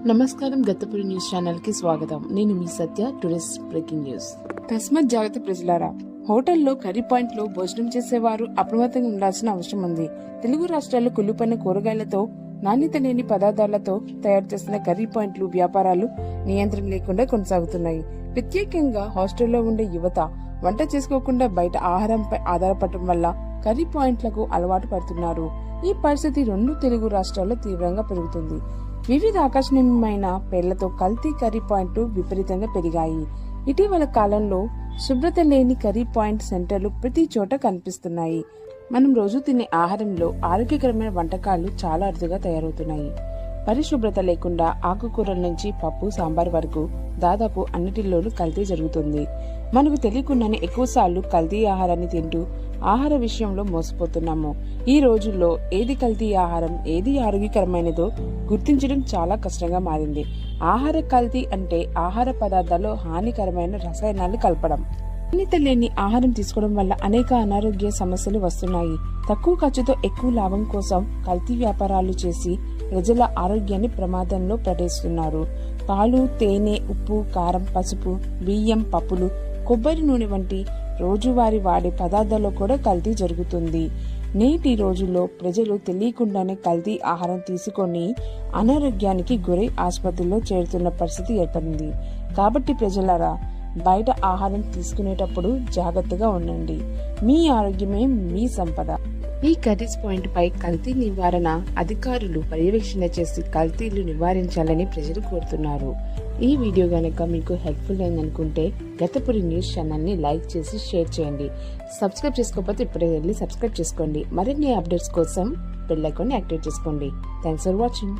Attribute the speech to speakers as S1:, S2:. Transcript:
S1: నమస్కారం, గతపురి news channel కి స్వాగతం. నేను మీ సత్య. Today's breaking news. తస్మత్ జాగ్రత్త ప్రజలారా, హోటల్లో కర్రీ పాయింట్ లో భోజనం చేసేవారు అప్రమత్తంగా ఉండాల్సిన అవసరం ఉంది. తెలుగు రాష్ట్రాల్లో కుళ్ళిపోయిన కూరగాయలతో, నాణ్యత లేని పదార్థాలతో తయారు చేసిన కర్రీ పాయింట్లు వ్యాపారాలు నియంత్రణ లేకుండా కొనసాగుతున్నాయి. ప్రత్యేకంగా హాస్టల్లో ఉండే యువత వంట చేసుకోకుండా బయట ఆహారంపై ఆధారపడటం వల్ల కర్రీ పాయింట్లకు అలవాటు పడుతున్నారు. ఈ పరిస్థితి రెండు తెలుగు రాష్ట్రాల్లో తీవ్రంగా పెరుగుతుంది. వివిధ ఆకర్షణీయమైన పేర్లతో కల్తీ కర్రీ పాయింట్లు విపరీతంగా పెరిగాయి. ఇటీవల కాలంలో శుభ్రత లేని కర్రీ పాయింట్ సెంటర్లు ప్రతి చోట కనిపిస్తున్నాయి. మనం రోజు తినే ఆహారంలో ఆరోగ్యకరమైన వంటకాలు చాలా అరుదుగా తయారవుతున్నాయి. పరిశుభ్రత లేకుండా ఆకుకూరల నుంచి పప్పు, సాంబార్ వరకు దాదాపు అన్నిటిలోనూ కల్తీ జరుగుతుంది. మనకు తెలియకుండానే ఎక్కువసార్లు కల్తీ ఆహారాన్ని తింటూ ఆహార విషయంలో మోసపోతున్నాము. ఈ రోజుల్లో ఏది కల్తీ ఆహారం, ఏది ఆరోగ్యకరమైనదో గుర్తించడం చాలా కష్టంగా మారింది. ఆహార కల్తీ అంటే ఆహార పదార్థాల్లో హానికరమైన రసాయనాలు కలపడం. నాణ్యత లేని ఆహారం తీసుకోవడం వల్ల అనేక అనారోగ్య సమస్యలు వస్తున్నాయి. తక్కువ ఖర్చుతో ఎక్కువ లాభం కోసం కల్తీ వ్యాపారాలు చేసి ప్రజల ఆరోగ్యాన్ని ప్రమాదంలో పడేస్తున్నారు. పాలు, తేనె, ఉప్పు, కారం, పసుపు, బియ్యం, పప్పులు, కొబ్బరి నూనె వంటి రోజువారీ వాడే పదార్థాల్లో కూడా కల్తీ జరుగుతుంది. నేటి రోజుల్లో ప్రజలు తెలియకుండానే కల్తీ ఆహారం తీసుకొని అనారోగ్యానికి గురై ఆసుపత్రిలో చేరుతున్న పరిస్థితి ఏర్పడింది. కాబట్టి ప్రజలారా, బయట ఆహారం తీసుకునేటప్పుడు జాగ్రత్తగా ఉండండి. మీ ఆరోగ్యమే మీ సంపద. ఈ కర్రీస్ పాయింట్ పై కల్తీ నివారణ అధికారులు పర్యవేక్షణ చేసి కల్తీలు నివారించాలని ప్రజలు కోరుతున్నారు. ఈ వీడియో గనక మీకు హెల్ప్ఫుల్ అయిందనుకుంటే గతపురి న్యూస్ ఛానల్ ని లైక్ చేసి షేర్ చేయండి. సబ్స్క్రైబ్ చేసుకోకపోతే ఇప్పుడే వెళ్ళి సబ్స్క్రైబ్ చేసుకోండి. మరిన్ని అప్డేట్స్ కోసం బెల్ ఐకాన్ ని యాక్టివేట్ చేసుకోండి. Thanks for watching.